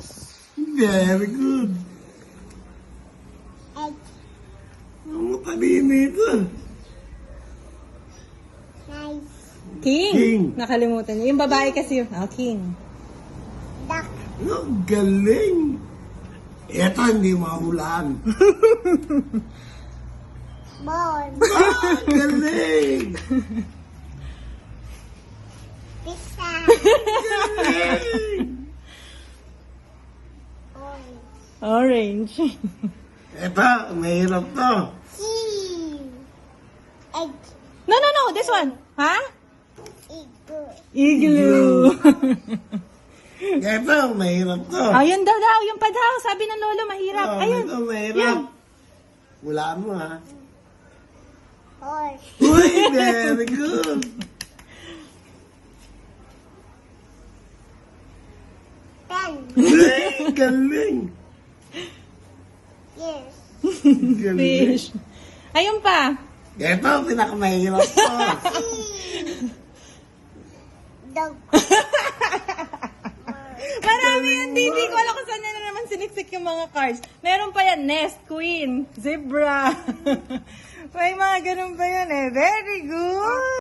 Fish. Very good. Egg. Ang matalino ito. Knife. King. King. Nakalimutan niyo. Yung babae kasi yung, king. Duck. Ang galing. Ito hindi mahulaan. Ball. Ang galing. Pizza. Galing. Orange. Orange. Ito, mahirap to. Key. Egg. No. This one. Ha? Eagle. Igloo. Ito, mahirap to. Ayun daw. Yung pa daw. Sabi ng lolo, mahirap. Ayun. Ito, mahirap. Hulaan mo ha. Horse. Uy, very good. Pen. Ay, galing. Yes. Galing. Fish. Ayun pa. Ito, pinakamahirap to. Dog. Marami yan, Didi. Ko alam kung saan na naman siniksik yung mga cards. Meron pa yan, nest, queen, zebra. May mga ganun pa yan eh. Very good.